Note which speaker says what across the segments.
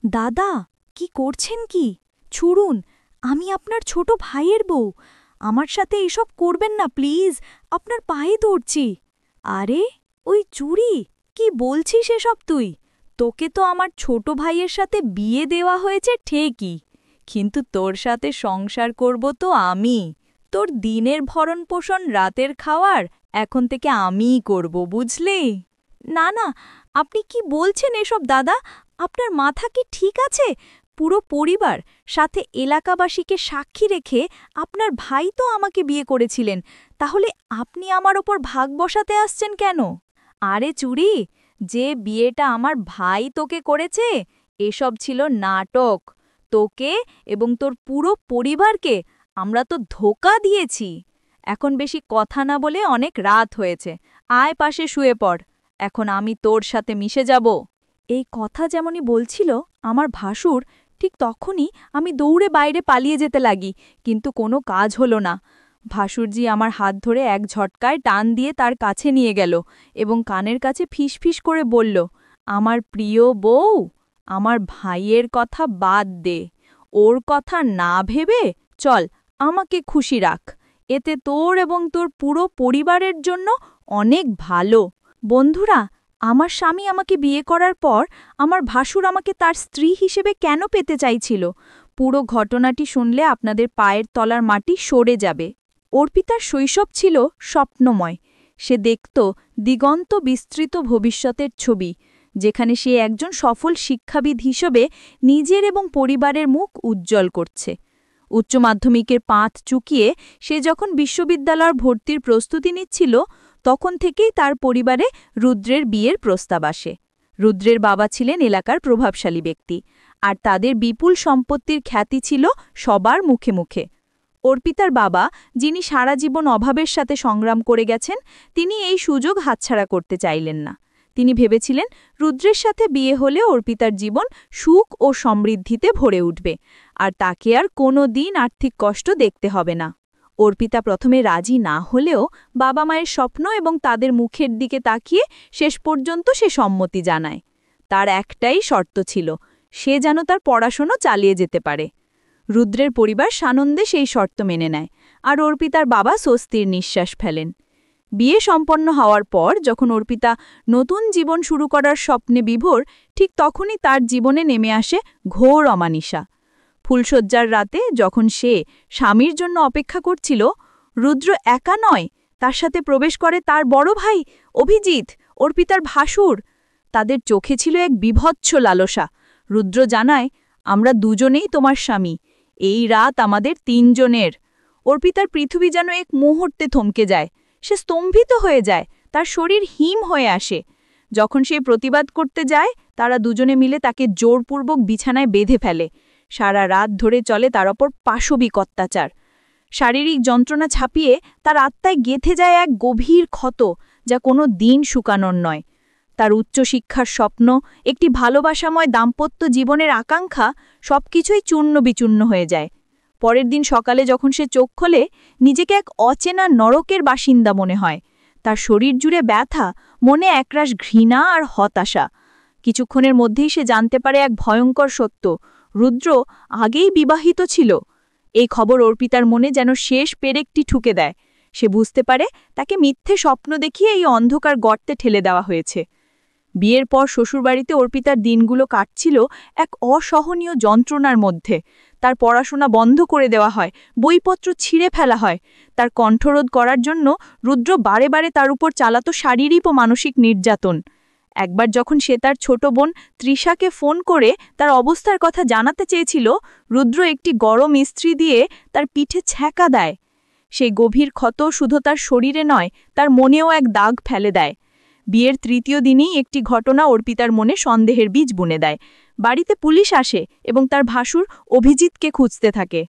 Speaker 1: দাদা, কি করছেন কি? ছুড়ুন, আমি আপনার ছোট ভাইয়ের বউ। আমার সাথে এসব করবেন না প্লিজ, আপনার পায়ে ধরছি। আরে, ওই চুড়ি, কি বলছিস এসব তুই? তোকে তো আমার ছোট ভাইয়ের সাথে বিয়ে দেওয়া হয়েছে ঠিকই, কিন্তু তোর সাথে সংসার করব তো আমি। তোর দিনের ভরণ-পোষণ, রাতের খাওয়ার এখন থেকে আমিই করব, বুঝলি? না না, আপনি কি বলছেন এসব দাদা? আপনার মাথা কি ঠিক আছে? পুরো পরিবার, সাথে এলাকাবাসীকে সাক্ষী রেখে আপনার ভাই তো আমাকে বিয়ে করেছিলেন, তাহলে আপনি আমার ওপর ভাগ বসাতে আসছেন কেন? আরে চুরি, যে বিয়েটা আমার ভাই তোকে করেছে, এসব ছিল নাটক। তোকে এবং তোর পুরো পরিবারকে আমরা তো ধোঁকা দিয়েছি। এখন বেশি কথা না বলে অনেক রাত হয়েছে, আয় পাশে শুয়ে পড়। এখন আমি তোর সাথে মিশে যাব। এই কথা যেমনই বলছিল আমার ভাসুর, ঠিক তখনই আমি দৌড়ে বাইরে পালিয়ে যেতে লাগি, কিন্তু কোনো কাজ হলো না। ভাসুরজি আমার হাত ধরে এক ঝটকায় টান দিয়ে তার কাছে নিয়ে গেল এবং কানের কাছে ফিসফিস করে বলল, আমার প্রিয় বউ, আমার ভাইয়ের কথা বাদ দে। ওর কথা না ভেবে চল, আমাকে খুশি রাখ। এতে তোর এবং তোর পুরো পরিবারের জন্য অনেক ভালো। বন্ধুরা, আমার স্বামী আমাকে বিয়ে করার পর আমার ভাসুর আমাকে তার স্ত্রী হিসেবে কেন পেতে চাইছিল? পুরো ঘটনাটি শুনলে আপনাদের পায়ের তলার মাটি সরে যাবে। অর্পিতার শৈশব ছিল স্বপ্নময়। সে দেখত দিগন্ত বিস্তৃত ভবিষ্যতের ছবি, যেখানে সে একজন সফল শিক্ষাবিদ হিসেবে নিজের এবং পরিবারের মুখ উজ্জ্বল করছে। উচ্চ মাধ্যমিকের পাঁত চুকিয়ে সে যখন বিশ্ববিদ্যালয়ের ভর্তির প্রস্তুতি নিচ্ছিল, তখন থেকেই তার পরিবারে রুদ্রের বিয়ের প্রস্তাব আসে। রুদ্রের বাবা ছিলেন এলাকার প্রভাবশালী ব্যক্তি, আর তাদের বিপুল সম্পত্তির খ্যাতি ছিল সবার মুখে মুখে। অর্পিতার বাবা, যিনি সারা জীবন অভাবের সাথে সংগ্রাম করে গেছেন, তিনি এই সুযোগ হাতছাড়া করতে চাইলেন না। তিনি ভেবেছিলেন রুদ্রের সাথে বিয়ে হলে অর্পিতার জীবন সুখ ও সমৃদ্ধিতে ভরে উঠবে, আর তাকে আর কোনো দিন আর্থিক কষ্ট দেখতে হবে না। অর্পিতা প্রথমে রাজি না হলেও বাবা মায়ের স্বপ্ন এবং তাদের মুখের দিকে তাকিয়ে শেষ পর্যন্ত সে সম্মতি জানায়। তার একটাই শর্ত ছিল, সে যেন তার পড়াশোনা চালিয়ে যেতে পারে। রুদ্রের পরিবার সানন্দে সেই শর্ত মেনে নেয়, আর অর্পিতার বাবা স্বস্তির নিঃশ্বাস ফেলেন। বিয়ে সম্পন্ন হওয়ার পর যখন অর্পিতা নতুন জীবন শুরু করার স্বপ্নে বিভোর, ঠিক তখনই তার জীবনে নেমে আসে ঘোর অমানিসা। ফুলশয্যার রাতে যখন সে স্বামীর জন্য অপেক্ষা করছিল, রুদ্র একা নয়, তার সাথে প্রবেশ করে তার বড় ভাই অভিজিৎ, অর্পিতার ভাসুর। তাদের চোখে ছিল এক বিভৎস লালসা। রুদ্র জানায়, আমরা দুজনেই তোমার স্বামী, এই রাত আমাদের তিনজনের। অর্পিতার পৃথিবী যেন এক মুহূর্তে থমকে যায়। সে স্তম্ভিত হয়ে যায়, তার শরীর হিম হয়ে আসে। যখন সে প্রতিবাদ করতে যায়, তারা দুজনে মিলে তাকে জোরপূর্বক বিছানায় বেঁধে ফেলে। সারা রাত ধরে চলে তার ওপর পাশবিক অত্যাচার। শারীরিক যন্ত্রণা ছাপিয়ে তার আত্মায় গেঁথে যায় এক গভীর ক্ষত, যা কোনো দিন শুকানোর নয়। তার উচ্চশিক্ষার স্বপ্ন, একটি ভালোবাসাময় দাম্পত্য জীবনের আকাঙ্ক্ষা, সবকিছুই চূর্ণ বিচূর্ণ হয়ে যায়। পরের দিন সকালে যখন সে চোখ খোলে, নিজেকে এক অচেনা নরকের বাসিন্দা মনে হয়। তার শরীর জুড়ে ব্যথা, মনে একরাশ ঘৃণা আর হতাশা। কিছুক্ষণের মধ্যেই সে জানতে পারে এক ভয়ঙ্কর সত্য, রুদ্র আগেই বিবাহিত ছিল। এই খবর অর্পিতার মনে যেন শেষ পেরেকটি ঠুকে দেয়। সে বুঝতে পারে তাকে মিথ্যে স্বপ্ন দেখিয়ে এই অন্ধকার গর্তে ঠেলে দেওয়া হয়েছে। বিয়ের পর শ্বশুরবাড়িতে অর্পিতার দিনগুলো কাটছিল এক অসহনীয় যন্ত্রণার মধ্যে। তার পড়াশোনা বন্ধ করে দেওয়া হয়, বইপত্র ছিঁড়ে ফেলা হয়। তার কণ্ঠরোধ করার জন্য রুদ্র বারে বারে তার উপর চালাতো শারীরিক ও মানসিক নির্যাতন। একবার যখন সে তার ছোট বোন তৃষাকে ফোন করে তার অবস্থার কথা জানাতে চেয়েছিল, রুদ্র একটি গরম ইস্ত্রি দিয়ে তার পিঠে ছ্যাঁকা দেয়। সেই গভীর ক্ষত শুধু তার শরীরে নয়, তার মনেও এক দাগ ফেলে দেয়। বিয়ের তৃতীয় দিনেই একটি ঘটনা অর্পিতার মনে সন্দেহের বীজ বুনে দেয়। বাড়িতে পুলিশ আসে এবং তার ভাসুর অভিজিৎকে খুঁজতে থাকে।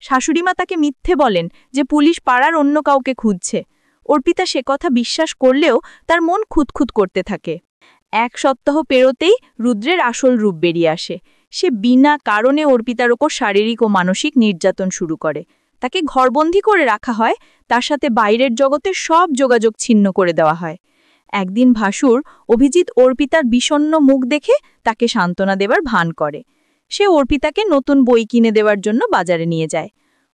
Speaker 1: শাশুড়িমা তাকে মিথ্যে বলেন যে পুলিশ পাড়ার অন্য কাউকে খুঁজছে। অর্পিতা সে কথা বিশ্বাস করলেও তার মন খুঁতখুত করতে থাকে। এক সপ্তাহ পেরোতেই রুদ্রের আসল রূপ বেরিয়ে আসে। সে বিনা কারণে অর্পিতার ওপর শারীরিক ও মানসিক নির্যাতন শুরু করে। তাকে ঘরবন্দি করে রাখা হয়, তার সাথে বাইরের জগতের সব যোগাযোগ ছিন্ন করে দেওয়া হয়। একদিন ভাসুর অভিজিৎ অর্পিতার বিষণ্ণ মুখ দেখে তাকে সান্ত্বনা দেবার ভান করে। সে অর্পিতাকে নতুন বই কিনে দেওয়ার জন্য বাজারে নিয়ে যায়।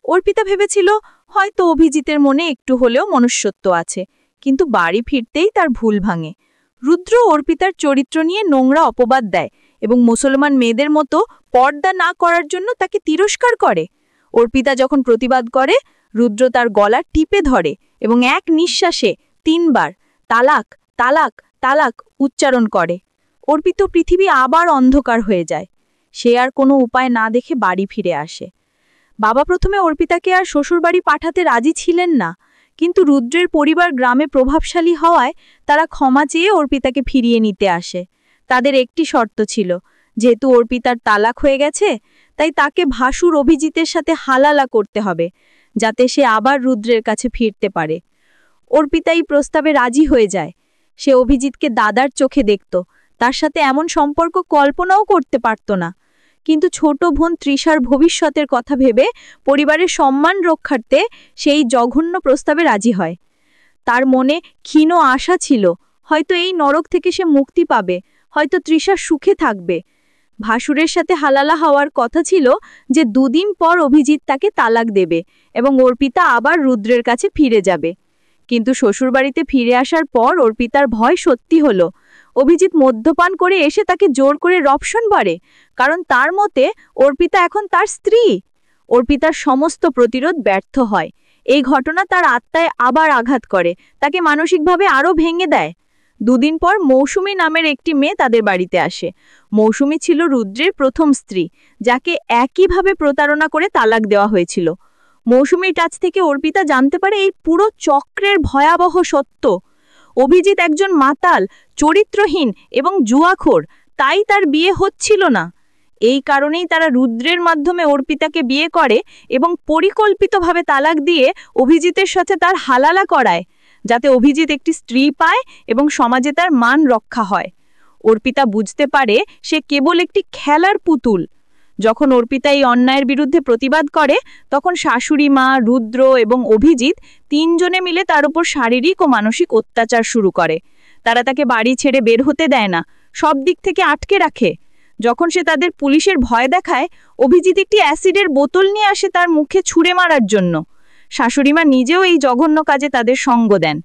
Speaker 1: অর্পিতা ভেবেছিল হয়তো অভিজিতের মনে একটু হলেও মনুষ্যত্ব আছে, কিন্তু বাড়ি ফিরতেই তার ভুল ভাঙে। রুদ্র অর্পিতার চরিত্র নিয়ে নোংরা অপবাদ দেয় এবং মুসলমান মেয়েদের মতো পর্দা না করার জন্য তাকে তিরস্কার করে। অর্পিতা যখন প্রতিবাদ করে, রুদ্র তার গলা টিপে ধরে এবং এক নিঃশ্বাসে 3 বার তালাক তালাক তালাক উচ্চারণ করে। অর্পিত পৃথিবী আবার অন্ধকার হয়ে যায়। সে আর কোনো উপায় না দেখে বাড়ি ফিরে আসে। বাবা প্রথমে অর্পিতাকে আর শ্বশুরবাড়ি পাঠাতে রাজি ছিলেন না, কিন্তু রুদ্রের পরিবার গ্রামে প্রভাবশালী হওয়ায় তারা ক্ষমা চেয়ে অর্পিতাকে ফিরিয়ে নিতে আসে। তাদের একটি শর্ত ছিল, যেহেতু অর্পিতার তালাক হয়ে গেছে, তাই তাকে ভাসুর অভিজিতের সাথে হালালা করতে হবে, যাতে সে আবার রুদ্রের কাছে ফিরতে পারে। অর্পিতা এই প্রস্তাবে রাজি হয়ে যায়। সে অভিজিৎকে দাদার চোখে দেখত, তার সাথে এমন সম্পর্ক কল্পনাও করতে পারত না। কিন্তু ছোট বোন তৃষার ভবিষ্যতের কথা ভেবে পরিবারের সম্মান রক্ষার্থে সেই জঘন্য প্রস্তাবে রাজি হয়। তার মনে ক্ষীণ আশা ছিল, হয়তো এই নরক থেকে সে মুক্তি পাবে, হয়তো তৃষা সুখে থাকবে। ভাসুরের সাথে হালালা হওয়ার কথা ছিল যে 2 দিন পর অভিজিৎ তাকে তালাক দেবে এবং অর্পিতা আবার রুদ্রের কাছে ফিরে যাবে। কিন্তু শ্বশুরবাড়িতে ফিরে আসার পর অর্পিতার ভয় সত্যি হলো। অভিজিৎ মদ্যপান করে এসে তাকে জোর করে রপশন বাড়ে, কারণ তার মতে অর্পিতা এখন তার স্ত্রী। অর্পিতার সমস্ত প্রতিরোধ ব্যর্থ হয়। এই ঘটনা তার আত্মায় আবার আঘাত করে, তাকে মানসিকভাবে আরও ভেঙে দেয়। 2 দিন পর মৌসুমী নামের একটি মেয়ে তাদের বাড়িতে আসে। মৌসুমী ছিল রুদ্রের প্রথম স্ত্রী, যাকে একইভাবে প্রতারণা করে তালাক দেওয়া হয়েছিল। মৌসুমীর কাছ থেকে অর্পিতা জানতে পারে এই পুরো চক্রের ভয়াবহ সত্য। অভিজিৎ একজন মাতাল, চরিত্রহীন এবং জুয়াখোর, তাই তার বিয়ে হচ্ছিল না। এই কারণেই তারা রুদ্রের মাধ্যমে অর্পিতাকে বিয়ে করে এবং পরিকল্পিতভাবে তালাক দিয়ে অভিজিতের সাথে তার হালালা করায়, যাতে অভিজিৎ একটি স্ত্রী পায় এবং সমাজে তার মান রক্ষা হয়। অর্পিতা বুঝতে পারে সে কেবল একটি খেলার পুতুল। যখন অর্পিতা এই অন্যায়ের বিরুদ্ধে প্রতিবাদ করে, তখন শাশুড়ি মা, রুদ্র এবং অভিজিৎ 3 জনে মিলে তার উপর শারীরিক ও মানসিক অত্যাচার শুরু করে। তারা তাকে বাড়ি ছেড়ে বের হতে দেয় না, সব দিক থেকে আটকে রাখে। যখন সে তাদের পুলিশের ভয় দেখায়, অভিজিৎ একটি অ্যাসিডের বোতল নিয়ে আসে তার মুখে ছুঁড়ে মারার জন্য। শাশুড়িমা নিজেও এই জঘন্য কাজে তাদের সঙ্গ দেন।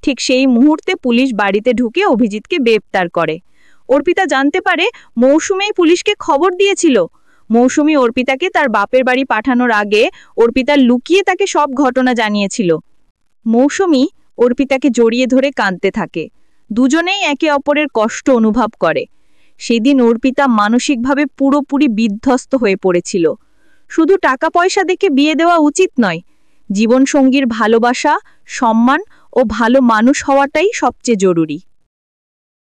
Speaker 1: ঠিক সেই মুহূর্তে পুলিশ বাড়িতে ঢুকে অভিজিৎকে গ্রেপ্তার করে। অর্পিতা জানতে পারে মৌসুমী পুলিশকে খবর দিয়েছিল। মৌসুমী অর্পিতাকে তার বাপের বাড়ি পাঠানোর আগে অর্পিতা লুকিয়ে তাকে সব ঘটনা জানিয়েছিল। মৌসুমী অর্পিতাকে জড়িয়ে ধরে কাঁদতে থাকে। দুজনেই একে অপরের কষ্ট অনুভব করে। সেদিন অর্পিতা মানসিকভাবে পুরোপুরি বিধ্বস্ত হয়ে পড়েছিল। শুধু টাকা পয়সা দেখে বিয়ে দেওয়া উচিত নয়, জীবনসঙ্গীর ভালোবাসা, সম্মান ও ভালো মানুষ হওয়াটাই সবচেয়ে জরুরি।